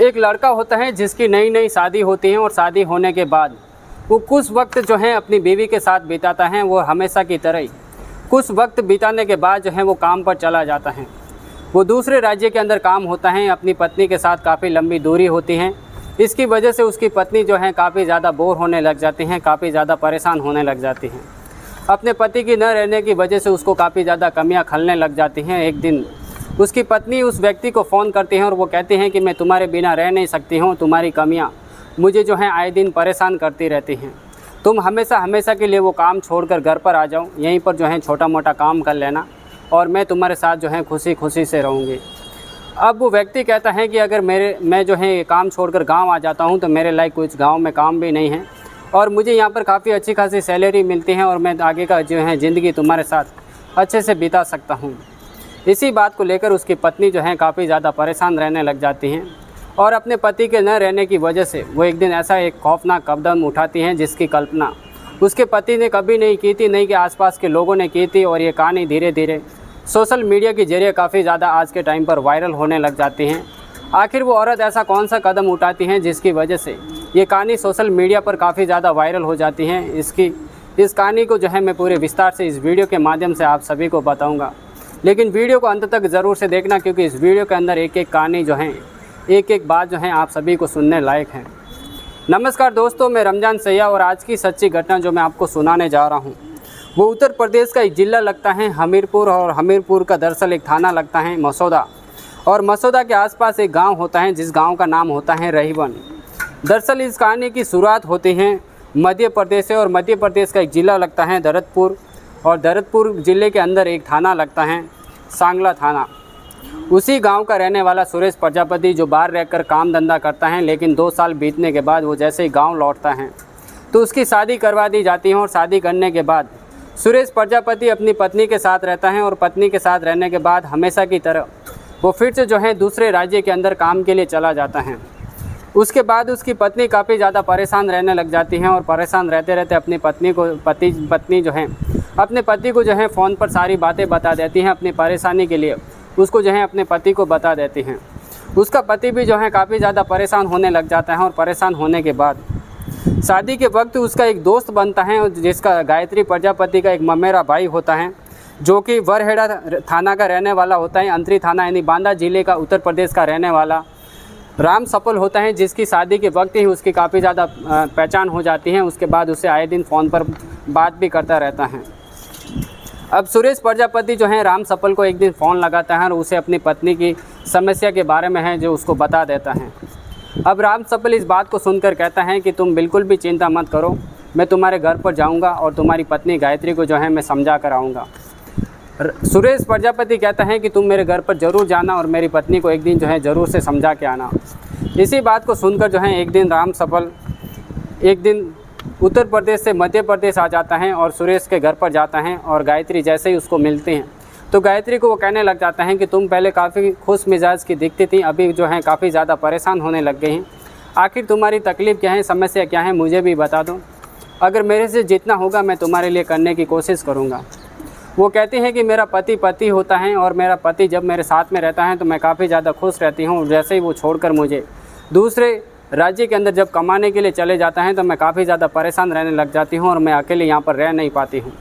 एक लड़का होता है जिसकी नई नई शादी होती है और शादी होने के बाद वो कुछ वक्त जो है अपनी बीवी के साथ बिताता है। वो हमेशा की तरह ही कुछ वक्त बिताने के बाद जो है वो काम पर चला जाता है। वो दूसरे राज्य के अंदर काम होता है। अपनी पत्नी के साथ काफ़ी लंबी दूरी होती है। इसकी वजह से उसकी पत्नी जो है काफ़ी ज़्यादा बोर होने लग जाती हैं, काफ़ी ज़्यादा परेशान होने लग जाती हैं। अपने पति की न रहने की वजह से उसको काफ़ी ज़्यादा कमियां खलने लग जाती हैं। एक दिन उसकी पत्नी उस व्यक्ति को फ़ोन करती हैं और वो कहती हैं कि मैं तुम्हारे बिना रह नहीं सकती हूँ, तुम्हारी कमियां मुझे जो हैं आए दिन परेशान करती रहती हैं। तुम हमेशा के लिए वो काम छोड़कर घर पर आ जाओ, यहीं पर जो है छोटा मोटा काम कर लेना और मैं तुम्हारे साथ जो है खुशी खुशी से रहूँगी। अब वो व्यक्ति कहता है कि अगर मैं जो है काम छोड़कर गाँव आ जाता हूँ तो मेरे लायक कुछ गाँव में काम भी नहीं है और मुझे यहाँ पर काफ़ी अच्छी खासी सैलरी मिलती है और मैं आगे का जो है ज़िंदगी तुम्हारे साथ अच्छे से बिता सकता हूँ। इसी बात को लेकर उसकी पत्नी जो है काफ़ी ज़्यादा परेशान रहने लग जाती हैं और अपने पति के न रहने की वजह से वो एक दिन ऐसा एक खौफनाक कदम उठाती हैं जिसकी कल्पना उसके पति ने कभी नहीं की थी, नहीं कि आसपास के लोगों ने की थी। और ये कहानी धीरे धीरे सोशल मीडिया के जरिए काफ़ी ज़्यादा आज के टाइम पर वायरल होने लग जाती हैं। आखिर वो औरत ऐसा कौन सा कदम उठाती हैं जिसकी वजह से ये कहानी सोशल मीडिया पर काफ़ी ज़्यादा वायरल हो जाती हैं। इस कहानी को जो है मैं पूरे विस्तार से इस वीडियो के माध्यम से आप सभी को बताऊँगा, लेकिन वीडियो को अंत तक ज़रूर से देखना क्योंकि इस वीडियो के अंदर एक एक कहानी जो है एक एक बात जो है आप सभी को सुनने लायक है। नमस्कार दोस्तों, मैं रमजान सैया और आज की सच्ची घटना जो मैं आपको सुनाने जा रहा हूँ वो उत्तर प्रदेश का एक ज़िला लगता है हमीरपुर और हमीरपुर का दरअसल एक थाना लगता है मसौदा और मसौदा के आसपास एक गांव होता है जिस गांव का नाम होता है रहीवन। दरअसल इस कहानी की शुरुआत होती है मध्य प्रदेश से और मध्य प्रदेश का एक ज़िला लगता है दरदपुर और दरदपुर ज़िले के अंदर एक थाना लगता है सांगला थाना। उसी गांव का रहने वाला सुरेश प्रजापति जो बाहर रहकर काम धंधा करता है, लेकिन 2 साल बीतने के बाद वो जैसे ही गांव लौटता है तो उसकी शादी करवा दी जाती है और शादी करने के बाद सुरेश प्रजापति अपनी पत्नी के साथ रहता है और पत्नी के साथ रहने के बाद हमेशा की तरह वो फिर से जो है दूसरे राज्य के अंदर काम के लिए चला जाता है। उसके बाद उसकी पत्नी काफ़ी ज़्यादा परेशान रहने लग जाती हैं और परेशान रहते रहते अपनी पत्नी जो है अपने पति को जो है फ़ोन पर सारी बातें बता देती हैं। अपनी परेशानी के लिए उसको जो है अपने पति को बता देती हैं। उसका पति भी जो है काफ़ी ज़्यादा परेशान होने लग जाता है और परेशान होने के बाद शादी के वक्त उसका एक दोस्त बनता है जिसका गायत्री प्रजापति का एक ममेरा भाई होता है जो कि वरहेड़ा थाना का रहने वाला होता है। अंतरी थाना यानी बांदा ज़िले का उत्तर प्रदेश का रहने वाला राम सफल होता है जिसकी शादी के वक्त ही उसकी काफ़ी ज़्यादा पहचान हो जाती है। उसके बाद उसे आए दिन फ़ोन पर बात भी करता रहता है। अब सुरेश प्रजापति जो है राम सफल को एक दिन फ़ोन लगाता है और उसे अपनी पत्नी की समस्या के बारे में है जो उसको बता देता है। अब राम सफल इस बात को सुनकर कहता है कि तुम बिल्कुल भी चिंता मत करो, मैं तुम्हारे घर पर जाऊंगा और तुम्हारी पत्नी गायत्री को जो है मैं समझा कर आऊँगा। सुरेश प्रजापति कहता है कि तुम मेरे घर पर ज़रूर जाना और मेरी पत्नी को एक दिन जो है ज़रूर से समझा के आना। इसी बात को सुनकर जो है एक दिन राम सफल एक दिन उत्तर प्रदेश से मध्य प्रदेश आ जाता है और सुरेश के घर पर जाता है और गायत्री जैसे ही उसको मिलते हैं तो गायत्री को वो कहने लग जाता है कि तुम पहले काफ़ी खुश मिजाज की दिखती थी, अभी जो है काफ़ी ज़्यादा परेशान होने लग गई हैं। आखिर तुम्हारी तकलीफ़ क्या है, समस्या क्या है, मुझे भी बता दो। अगर मेरे से जितना होगा मैं तुम्हारे लिए करने की कोशिश करूँगा। वो कहती हैं कि मेरा पति होता है और मेरा पति जब मेरे साथ में रहता है तो मैं काफ़ी ज़्यादा खुश रहती हूँ। जैसे ही वो छोड़कर मुझे दूसरे राज्य के अंदर जब कमाने के लिए चले जाता है तो मैं काफ़ी ज़्यादा परेशान रहने लग जाती हूँ और मैं अकेले यहाँ पर रह नहीं पाती हूँ।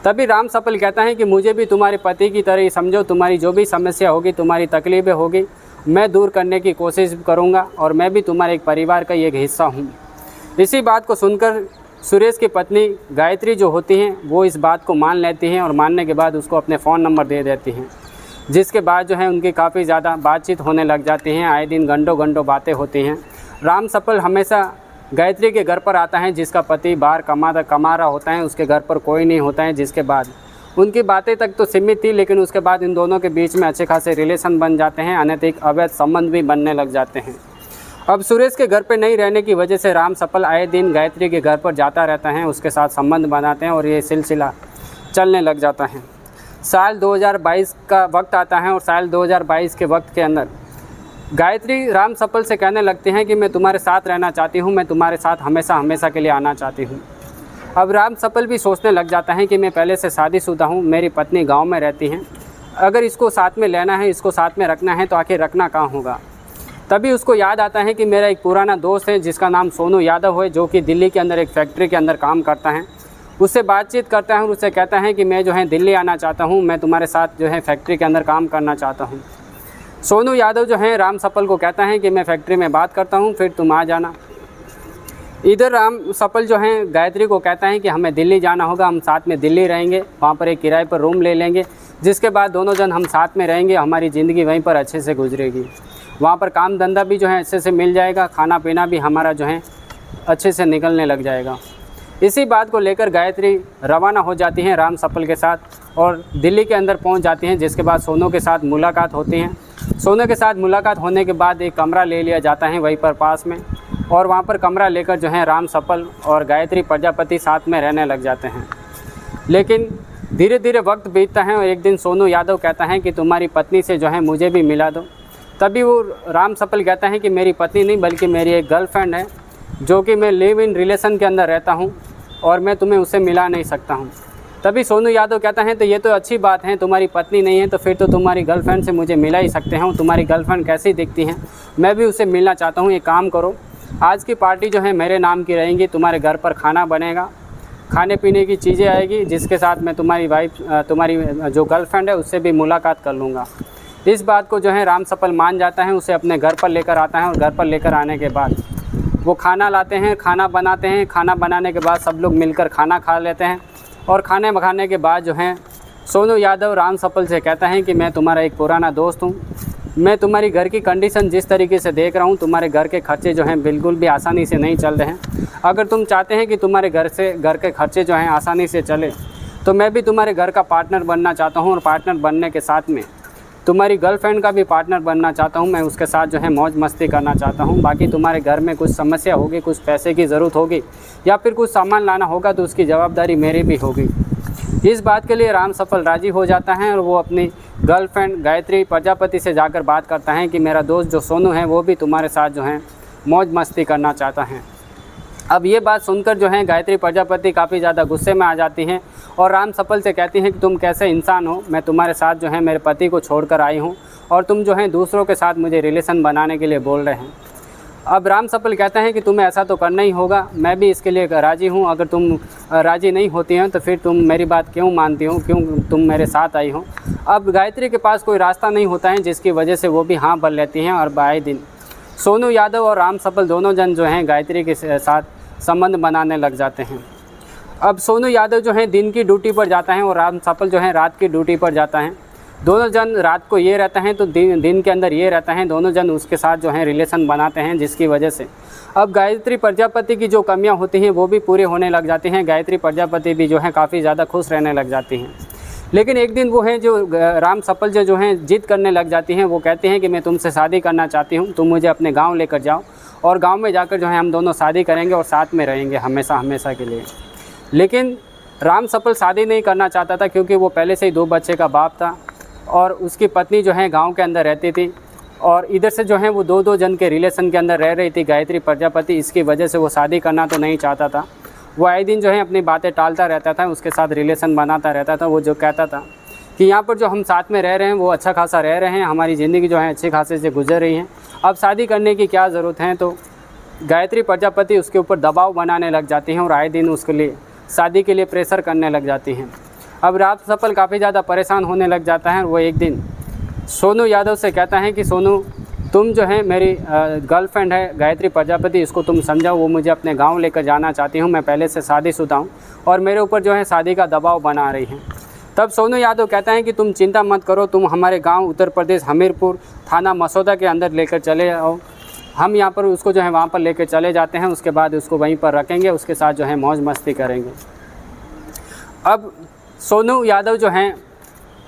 तभी राम सफल कहता है कि मुझे भी तुम्हारे पति की तरह ही समझो, तुम्हारी जो भी समस्या होगी, तुम्हारी तकलीफ़ें होगी, मैं दूर करने की कोशिश करूँगा और मैं भी तुम्हारे एक परिवार का एक हिस्सा हूँ। इसी बात को सुनकर सुरेश की पत्नी गायत्री जो होती हैं वो इस बात को मान लेती हैं और मानने के बाद उसको अपने फ़ोन नंबर दे देती हैं। जिसके बाद जो है उनकी काफ़ी ज़्यादा बातचीत होने लग जाती हैं। आए दिन घंटों बातें होती हैं। राम सफल हमेशा गायत्री के घर पर आता है जिसका पति बाहर कमा रहा होता है, उसके घर पर कोई नहीं होता है। जिसके बाद उनकी बातें तक तो सीमित थी, लेकिन उसके बाद इन दोनों के बीच में अच्छे खासे रिलेशन बन जाते हैं, अनैतिक अवैध संबंध भी बनने लग जाते हैं। अब सुरेश के घर पर नहीं रहने की वजह से राम सफल आए दिन गायत्री के घर पर जाता रहता है, उसके साथ संबंध बनाते हैं और ये सिलसिला चलने लग जाता है। साल 2022 का वक्त आता है और साल 2022 के वक्त के अंदर गायत्री राम सफल से कहने लगते हैं कि मैं तुम्हारे साथ रहना चाहती हूँ, मैं तुम्हारे साथ हमेशा के लिए आना चाहती हूँ। अब राम सफल भी सोचने लग जाता है कि मैं पहले से शादीशुदा हूँ, मेरी पत्नी गांव में रहती हैं, अगर इसको साथ में लेना है, इसको साथ में रखना है तो आखिर रखना कहाँ होगा। तभी उसको याद आता है कि मेरा एक पुराना दोस्त है जिसका नाम सोनू यादव है, जो कि दिल्ली के अंदर एक फैक्ट्री के अंदर काम करता है। उससे बातचीत करता है और उससे कहता है कि मैं जो है दिल्ली आना चाहता हूँ, मैं तुम्हारे साथ जो है फैक्ट्री के अंदर काम करना चाहता हूँ। सोनू यादव जो है राम सफल को कहता है कि मैं फैक्ट्री में बात करता हूँ, फिर तुम आ जाना। इधर राम सफल जो है गायत्री को कहता है कि हमें दिल्ली जाना होगा, हम साथ में दिल्ली रहेंगे, वहाँ पर एक किराए पर रूम ले लेंगे, जिसके बाद दोनों जन हम साथ में रहेंगे, हमारी ज़िंदगी वहीं पर अच्छे से गुजरेगी। वहाँ पर काम धंधा भी जो है अच्छे से मिल जाएगा, खाना पीना भी हमारा जो है अच्छे से निकलने लग जाएगा। इसी बात को लेकर गायत्री रवाना हो जाती हैं राम सफल के साथ और दिल्ली के अंदर पहुंच जाती हैं, जिसके बाद सोनू के साथ मुलाकात होती है। सोनू के साथ मुलाकात होने के बाद एक कमरा ले लिया जाता है वहीं पर पास में, और वहाँ पर कमरा लेकर जो है राम सफल और गायत्री प्रजापति साथ में रहने लग जाते हैं। लेकिन धीरे धीरे वक्त बीतता है और एक दिन सोनू यादव कहता है कि तुम्हारी पत्नी से जो है मुझे भी मिला दो। तभी वो राम सफल कहता है कि मेरी पत्नी नहीं बल्कि मेरी एक गर्लफ्रेंड है, जो कि मैं लिव इन रिलेशन के अंदर रहता हूँ और मैं तुम्हें उससे मिला नहीं सकता हूँ। तभी सोनू यादव कहता है तो ये तो अच्छी बात है, तुम्हारी पत्नी नहीं है तो फिर तो तुम्हारी गर्लफ्रेंड से मुझे मिला ही सकते हैं। तुम्हारी गर्लफ्रेंड कैसी दिखती हैं, मैं भी उससे मिलना चाहता हूँ। एक काम करो, आज की पार्टी जो है मेरे नाम की रहेगी, तुम्हारे घर पर खाना बनेगा, खाने पीने की चीज़ें आएगी, जिसके साथ मैं तुम्हारी जो गर्लफ्रेंड है उससे भी मुलाकात कर लूँगा। इस बात को जो है राम सफल मान जाता है, उसे अपने घर पर लेकर आता है और घर पर लेकर आने के बाद वो खाना लाते हैं, खाना बनाते हैं। खाना बनाने के बाद सब लोग मिलकर खाना खा लेते हैं और खाने खाने के बाद जो है सोनू यादव राम सफल से कहता है कि मैं तुम्हारा एक पुराना दोस्त हूँ, मैं तुम्हारी घर की कंडीशन जिस तरीके से देख रहा हूँ, तुम्हारे घर के खर्चे जो हैं बिल्कुल भी आसानी से नहीं चल रहे हैं। अगर तुम चाहते हैं कि तुम्हारे घर के खर्चे जो हैं आसानी से चले, तो मैं भी तुम्हारे घर का पार्टनर बनना चाहता हूँ और पार्टनर बनने के साथ में तुम्हारी गर्लफ्रेंड का भी पार्टनर बनना चाहता हूँ। मैं उसके साथ जो है मौज मस्ती करना चाहता हूँ। बाकी तुम्हारे घर में कुछ समस्या होगी, कुछ पैसे की ज़रूरत होगी या फिर कुछ सामान लाना होगा तो उसकी जवाबदारी मेरी भी होगी। इस बात के लिए राम सफल राज़ी हो जाता है और वो अपनी गर्लफ्रेंड गायत्री प्रजापति से जाकर बात करता है कि मेरा दोस्त जो सोनू है वो भी तुम्हारे साथ जो है मौज मस्ती करना चाहता है। अब ये बात सुनकर जो है गायत्री प्रजापति काफ़ी ज़्यादा गुस्से में आ जाती हैं और राम सफल से कहती हैं कि तुम कैसे इंसान हो, मैं तुम्हारे साथ जो है मेरे पति को छोड़कर आई हूँ और तुम जो है दूसरों के साथ मुझे रिलेशन बनाने के लिए बोल रहे हैं। अब राम सफल कहता है कि तुम्हें ऐसा तो करना ही होगा, मैं भी इसके लिए राज़ी हूँ। अगर तुम राज़ी नहीं होती हैं तो फिर तुम मेरी बात क्यों मानती हो, क्यों तुम मेरे साथ आई हो। अब गायत्री के पास कोई रास्ता नहीं होता है, जिसकी वजह से वो भी हाँ बोल लेती हैं और आए दिन सोनू यादव और राम सफल दोनों जन जो हैं गायत्री के साथ संबंध बनाने लग जाते हैं। अब सोनू यादव जो है दिन की ड्यूटी पर जाता है और राम सफल जो है रात की ड्यूटी पर जाता है। दोनों जन रात को ये रहता है तो दिन के अंदर ये रहता है, दोनों जन उसके साथ जो है रिलेशन बनाते हैं, जिसकी वजह से अब गायत्री प्रजापति की जो कमियां होती हैं वो भी पूरी होने लग जाती हैं। गायत्री प्रजापति भी जो है काफ़ी ज़्यादा खुश रहने लग जाती हैं। लेकिन एक दिन वो है जो राम सफल जो हैं जिद करने लग जाती हैं। वो कहती हैं कि मैं तुमसे शादी करना चाहती हूँ, तुम मुझे अपने गाँव लेकर जाओ और गाँव में जाकर जो है हम दोनों शादी करेंगे और साथ में रहेंगे हमेशा के लिए। लेकिन राम सफल शादी नहीं करना चाहता था, क्योंकि वो पहले से ही 2 बच्चे का बाप था और उसकी पत्नी जो है गांव के अंदर रहती थी और इधर से जो है वो 2 जन के रिलेशन के अंदर रह रही थी गायत्री प्रजापति। इसकी वजह से वो शादी करना तो नहीं चाहता था। वो आए दिन जो है अपनी बातें टालता रहता था, उसके साथ रिलेशन बनाता रहता था। वो जो कहता था कि यहाँ पर जो हम साथ में रह रहे हैं वो अच्छा खासा रह रहे हैं, हमारी ज़िंदगी जो है अच्छी खासे से गुजर रही है, अब शादी करने की क्या ज़रूरत है। तो गायत्री प्रजापति उसके ऊपर दबाव बनाने लग जाती हैं और आए दिन उसके लिए शादी के लिए प्रेशर करने लग जाती हैं। अब राम सफल काफ़ी ज़्यादा परेशान होने लग जाता है। वो एक दिन सोनू यादव से कहता है कि सोनू, तुम जो है मेरी गर्लफ्रेंड है गायत्री प्रजापति, इसको तुम समझाओ, वो मुझे अपने गांव लेकर जाना चाहती हूँ, मैं पहले से शादीशुदा हूँ और मेरे ऊपर जो है शादी का दबाव बना रही हैं। तब सोनू यादव कहता है कि तुम चिंता मत करो, तुम हमारे गाँव उत्तर प्रदेश हमीरपुर थाना मसौदा के अंदर लेकर चले आओ, हम यहाँ पर उसको जो है वहाँ पर लेकर चले जाते हैं, उसके बाद उसको वहीं पर रखेंगे, उसके साथ जो है मौज मस्ती करेंगे। अब सोनू यादव जो हैं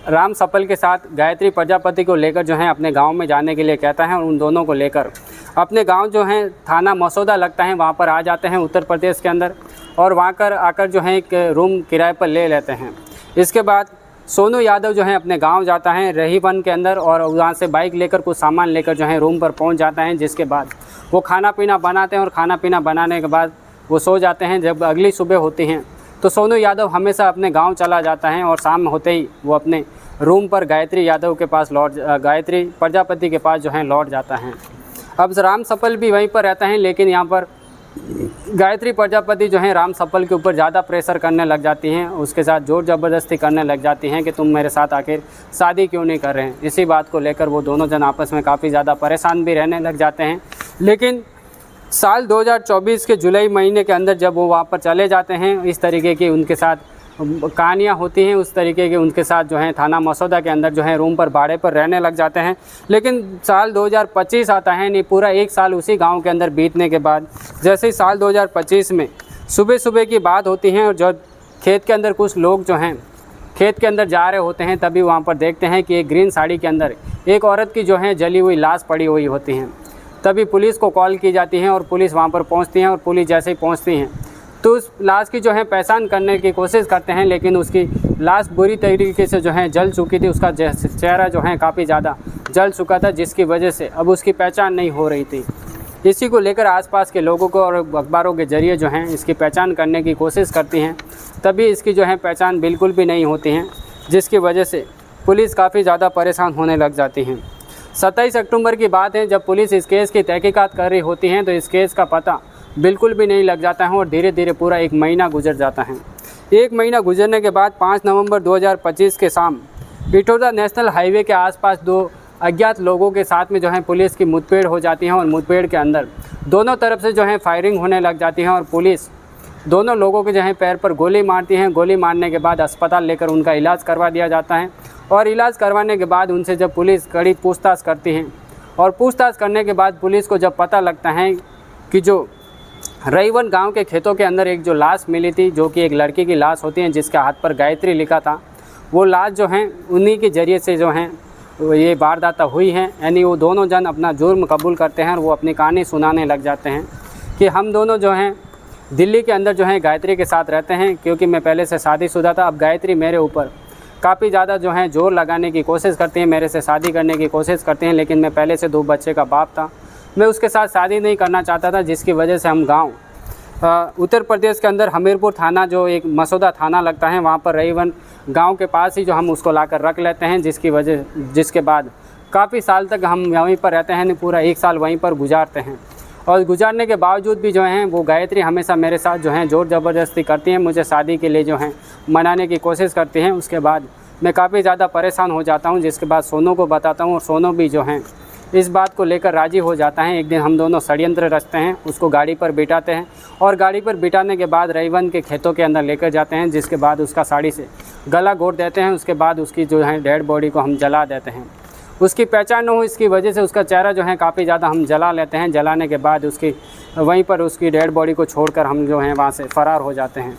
राम सफल के साथ गायत्री प्रजापति को लेकर जो है अपने गांव में जाने के लिए कहता है और उन दोनों को लेकर अपने गांव जो है थाना मसौदा लगता है वहाँ पर आ जाते हैं उत्तर प्रदेश के अंदर और वहाँ कर आकर जो है एक रूम किराए पर ले लेते हैं। इसके बाद सोनू यादव जो है अपने गांव जाता है रहीवन के अंदर और वहाँ से बाइक लेकर कुछ सामान लेकर जो है रूम पर पहुँच जाता है, जिसके बाद वो खाना पीना बनाते हैं और खाना पीना बनाने के बाद वो सो जाते हैं। जब अगली सुबह होती हैं तो सोनू यादव हमेशा अपने गांव चला जाता है और शाम होते ही वो अपने रूम पर गायत्री यादव के पास गायत्री प्रजापति के पास जो है लौट जाता है। अब राम सफल भी वहीं पर रहते हैं, लेकिन यहाँ पर गायत्री प्रजापति जो है राम सफल के ऊपर ज़्यादा प्रेशर करने लग जाती हैं, उसके साथ ज़ोर ज़बरदस्ती करने लग जाती हैं कि तुम मेरे साथ आखिर शादी क्यों नहीं कर रहे हैं। इसी बात को लेकर वो दोनों जन आपस में काफ़ी ज़्यादा परेशान भी रहने लग जाते हैं। लेकिन साल 2024 के जुलाई महीने के अंदर जब वो वहाँ पर चले जाते हैं, इस तरीके की उनके साथ कहानियाँ होती हैं, उस तरीके के उनके साथ जो है थाना मसौदा के अंदर जो है रूम पर भाड़े पर रहने लग जाते हैं। लेकिन साल 2025 आता है, नहीं पूरा 1 साल उसी गांव के अंदर बीतने के बाद जैसे ही साल 2025 में सुबह सुबह की बात होती है और जब खेत के अंदर कुछ लोग जो हैं खेत के अंदर जा रहे होते हैं, तभी वहाँ पर देखते हैं कि एक ग्रीन साड़ी के अंदर एक औरत की जो है जली हुई लाश पड़ी हुई होती हैं। तभी पुलिस को कॉल की जाती है और पुलिस वहाँ पर पहुँचती है और पुलिस जैसे ही पहुँचती हैं तो उस लाश की जो है पहचान करने की कोशिश करते हैं, लेकिन उसकी लाश बुरी तरीके से जो है जल चुकी थी। उसका चेहरा जो है काफ़ी ज़्यादा जल चुका था, जिसकी वजह से अब उसकी पहचान नहीं हो रही थी। इसी को लेकर आसपास के लोगों को और अखबारों के ज़रिए जो हैं इसकी पहचान करने की कोशिश करती हैं, तभी इसकी जो है पहचान बिल्कुल भी नहीं होती हैं, जिसकी वजह से पुलिस काफ़ी ज़्यादा परेशान होने लग जाती हैं। 27 अक्टूबर की बात है, जब पुलिस इस केस की तहकीकात कर रही होती हैं तो इस केस का पता बिल्कुल भी नहीं लग जाता है और धीरे धीरे पूरा 1 महीना गुजर जाता है। 1 महीना गुजरने के बाद 5 नवंबर 2025 के शाम पिठोरा नेशनल हाईवे के आसपास 2 अज्ञात लोगों के साथ में जो है पुलिस की मुठभेड़ हो जाती है और मुठभेड़ के अंदर दोनों तरफ से जो है फायरिंग होने लग जाती है और पुलिस दोनों लोगों के जो है पैर पर गोली मारती हैं। गोली मारने के बाद अस्पताल लेकर उनका इलाज करवा दिया जाता है और इलाज करवाने के बाद उनसे जब पुलिस कड़ी पूछताछ करती है और पूछताछ करने के बाद पुलिस को जब पता लगता है कि जो रईवन गांव के खेतों के अंदर एक जो लाश मिली थी, जो कि एक लड़की की लाश होती है जिसके हाथ पर गायत्री लिखा था, वो लाश जो है उन्हीं के ज़रिए से जो है ये वारदात हुई है। यानी वो दोनों जन अपना जुर्म कबूल करते हैं और वो अपनी कहानी सुनाने लग जाते हैं कि हम दोनों जो हैं दिल्ली के अंदर जो है गायत्री के साथ रहते हैं, क्योंकि मैं पहले से शादीशुदा था। अब गायत्री मेरे ऊपर काफ़ी ज़्यादा जो है जोर लगाने की कोशिश करती हैं, मेरे से शादी करने की कोशिश करते हैं, लेकिन मैं पहले से 2 बच्चे का बाप था, मैं उसके साथ शादी नहीं करना चाहता था, जिसकी वजह से हम गांव उत्तर प्रदेश के अंदर हमीरपुर थाना जो एक मसौदा थाना लगता है, वहाँ पर रईवन गांव के पास ही जो हम उसको लाकर रख लेते हैं, जिसके बाद काफ़ी साल तक हम वहीं पर रहते हैं, पूरा 1 साल वहीं पर गुजारते हैं। और गुजारने के बावजूद भी जो हैं वो गायत्री हमेशा मेरे साथ जो हैं ज़ोर ज़बरदस्ती करती हैं, मुझे शादी के लिए जो हैं मनाने की कोशिश करती हैं। उसके बाद मैं काफ़ी ज़्यादा परेशान हो जाता हूँ, जिसके बाद सोनू को बताता हूँ और सोनू भी जो हैं इस बात को लेकर राज़ी हो जाता है। एक दिन हम दोनों षड्यंत्र रचते हैं, उसको गाड़ी पर बिठाते हैं और गाड़ी पर बिठाने के बाद रईवन के खेतों के अंदर लेकर जाते हैं, जिसके बाद उसका साड़ी से गला घोट देते हैं। उसके बाद उसकी जो है डेड बॉडी को हम जला देते हैं। उसकी पहचान न हो इसकी वजह से उसका चेहरा जो है काफ़ी ज़्यादा हम जला लेते हैं। जलाने के बाद वहीं पर उसकी डेड बॉडी को छोड़कर हम जो हैं वहाँ से फ़रार हो जाते हैं।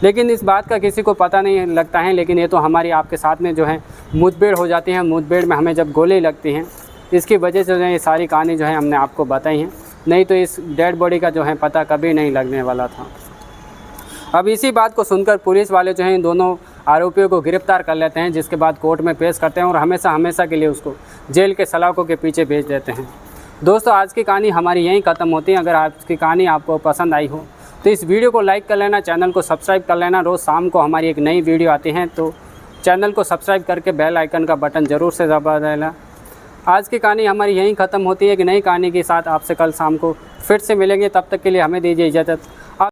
लेकिन इस बात का किसी को पता नहीं लगता है, लेकिन ये तो हमारी आपके साथ में जो है मुठभेड़ हो जाती है। मुठभेड़ में हमें जब गोली लगती हैं, इसकी वजह से जो है ये सारी कहानी जो है हमने आपको बताई है, नहीं तो इस डेड बॉडी का जो है पता कभी नहीं लगने वाला था। अब इसी बात को सुनकर पुलिस वाले जो हैं दोनों आरोपियों को गिरफ्तार कर लेते हैं, जिसके बाद कोर्ट में पेश करते हैं और हमेशा के लिए उसको जेल के सलाखों के पीछे भेज देते हैं। दोस्तों, आज की कहानी हमारी यहीं ख़त्म होती है। अगर आज की कहानी आपको पसंद आई हो तो इस वीडियो को लाइक कर लेना, चैनल को सब्सक्राइब कर लेना। रोज़ शाम को हमारी एक नई वीडियो आती है, तो चैनल को सब्सक्राइब करके बेल आइकन का बटन ज़रूर से दबा देना। आज की कहानी हमारी यहीं ख़त्म होती है। कि नई कहानी के साथ आपसे कल शाम को फिर से मिलेंगे। तब तक के लिए हमें दीजिए इजाज़त।